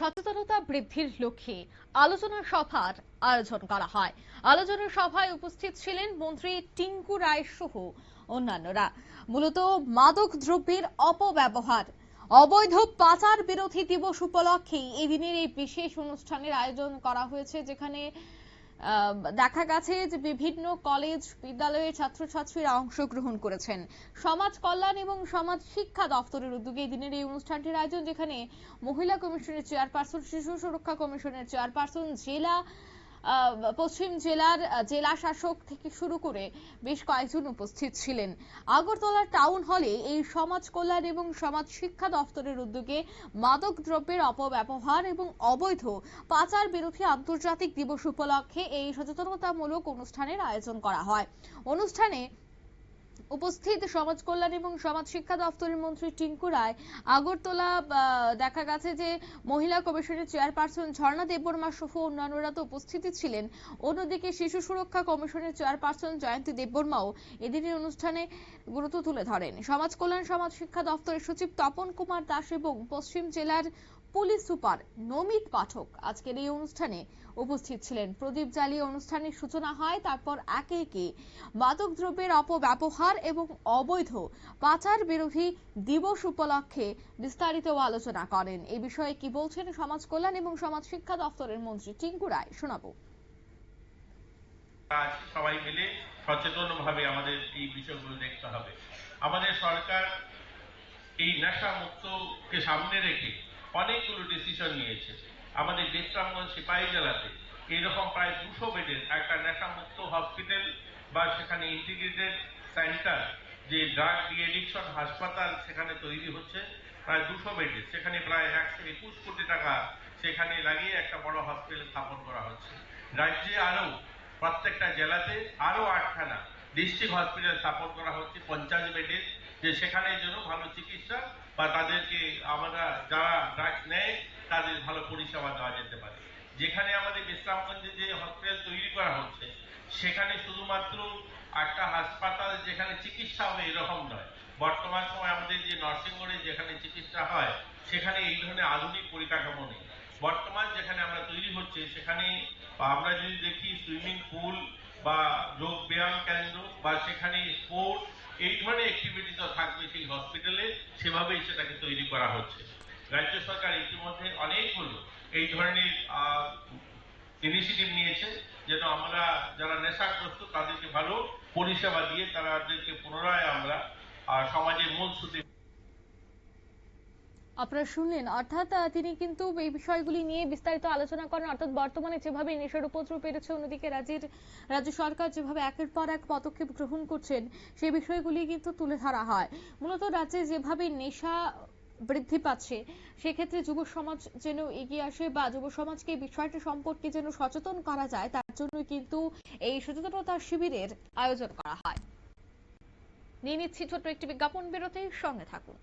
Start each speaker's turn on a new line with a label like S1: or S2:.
S1: সচেতনতা বৃদ্ধির লক্ষ্যে আলোচনা সভার আয়োজন করা হয়। আলোচনা সভায় উপস্থিত ছিলেন মন্ত্রী টিঙ্কু রায় সহ অন্যান্যরা। মূলত মাদক দ্রব্যের অপব্যবহার, অবৈধ পাচার বিরোধী দিবস উপলক্ষে এই দিনের এই বিশেষ অনুষ্ঠানের আয়োজন করা হয়েছে, যেখানে দেখা গেছে যে বিভিন্ন কলেজ বিদ্যালয়ের ছাত্রছাত্রীরা অংশগ্রহণ করেছেন। সমাজ কল্যাণ এবং সমাজ শিক্ষা দপ্তরের উদ্যোগে এই দিনের এই অনুষ্ঠানটির আয়োজন, যেখানে মহিলা কমিশনের চেয়ারপারসন, শিশু সুরক্ষা কমিশনের চেয়ারপারসন, পশ্চিম জেলার জেলা শাসক থেকে শুরু করে বেশ কয়েকজন উপস্থিত ছিলেন। আগরতলা টাউন হলে এই সমাজ কল্যাণ এবং সমাজ শিক্ষা দপ্তরের উদ্যোগে মাদক দ্রব্যের অপব্যবহার এবং অবৈধ পাচার বিরোধী আন্তর্জাতিক দিবস উপলক্ষে এই সচেতনতামূলক অনুষ্ঠানের আয়োজন করা হয়। অনুষ্ঠানে উপস্থিত সমাজ কল্যাণ এবং সমাজ শিক্ষা দপ্তরের মন্ত্রী টিঙ্কু রায়, আগরতলা দেখা গেছে যে মহিলা কমিশনের চেয়ারপারসন ঝর্ণা দেববর্মা সহ অন্যান্যরা তো উপস্থিত ছিলেন। অন্যদিকে শিশু সুরক্ষা কমিশনের চেয়ারপারসন জয়ন্তী দেববর্মাও এদিনের অনুষ্ঠানে গুরুত্ব তুলে ধরেন। সমাজ কল্যাণ সমাজ শিক্ষা দপ্তরের সচিব তপন কুমার দাস এবং পশ্চিম জেলার পুলিশ সুপার নমিত পাঠক আজকের এই অনুষ্ঠানে উপস্থিত ছিলেন। প্রদীপ জ্বালিয়ে অনুষ্ঠানের সূচনা হয়। তারপর একে একে মাদক দ্রব্যের অপব্যবহার এবং অবৈধ পাচার বিরোধী দিবস উপলক্ষে বিস্তারিত আলোচনা করেন। এই বিষয়ে কি বলছেন সমাজ কল্যাণ এবং সমাজ শিক্ষা দপ্তরের মন্ত্রী টিঙ্কু রায়, শোনাবো।
S2: সবাই মিলে সচেতনভাবে আমাদের এই বিষয়গুলো দেখতে হবে। আমাদের সরকার এই নেশা মুক্তকে সামনে রেখে অনেকগুলো ডিসিশন নিয়েছে। আমাদের বিশ্রামগঞ্জ সিপাহী জেলাতে এইরকম প্রায় 200 বেডের একটা নেশা মুক্ত হসপিটাল বা সেখানে ইন্টিগ্রেটেড সেন্টার, যে ড্রাগ ডিএডিকশন হাসপাতাল সেখানে তৈরি হচ্ছে প্রায় 200 বেডের। সেখানে প্রায় 121 কোটি টাকা সেখানে লাগিয়ে একটা বড় হসপিটাল স্থাপন করা হচ্ছে। রাজ্যে আরো প্রত্যেকটা জেলাতে আরো 8খানা ডিস্ট্রিক্ট হসপিটাল স্থাপন করা হচ্ছে 50 বেডের, যে সেখানে যেন ভালো চিকিৎসা বা তাদেরকে আমরা যারা ড্রাগস নেয় তাদের ভালো পরিষেবা দেওয়া যেতে পারে। যেখানে আমাদের বিশ্রামগঞ্জে যে হসপিটাল তৈরি করা হচ্ছে সেখানে শুধুমাত্র একটা হাসপাতাল যেখানে চিকিৎসা হবে এরকম নয়। বর্তমান সময় আমাদের যে নার্সিংহোমে যেখানে চিকিৎসা হয় সেখানে এই ধরনের আধুনিক পরিকাঠামো নেই। বর্তমান যেখানে আমরা তৈরি হচ্ছে সেখানে আমরা যদি দেখি সুইমিং পুল বা যোগ ব্যায়াম কেন্দ্র বা সেখানে স্পোর্টস এই ধরনের অ্যাক্টিভিটি তো থাকবে সেই হসপিটালে, সেভাবেই সেটাকে তৈরি করা হচ্ছে। রাজ্য সরকার ইতিমধ্যে অনেকগুলো এই ধরনের ইনিশিয়েটিভ নিয়েছে যেন আমরা যারা নেশাগ্রস্ত তাদেরকে ভালো পরিষেবা দিয়ে তাদেরকে পুনরায় আমরা সমাজের মূল সুতে।
S1: আপনারা শুনলেন, অর্থাৎ তিনি কিন্তু এই বিষয়গুলি নিয়ে বিস্তারিত আলোচনা করেন। অর্থাৎ বর্তমানে যেভাবে নেশার উপদ্রব বেড়েছে, অন্যদিকে রাজ্য সরকার যেভাবে একের পর এক পদক্ষেপ গ্রহণ করছেন সেই বিষয়গুলি কিন্তু তুলে ধরা হয়। মূলত রাজ্যে যেভাবে নেশা বৃদ্ধি পাচ্ছে সেক্ষেত্রে যুব সমাজ যেন এগিয়ে আসে বা যুব সমাজকে বিষয়টি সম্পর্কে যেন সচেতন করা যায়, তার জন্য কিন্তু এই সচেতনতা শিবিরের আয়োজন করা হয়। নিয়ে নিচ্ছি ছোট্ট একটি বিজ্ঞাপন বিরতির, সঙ্গে থাকুন।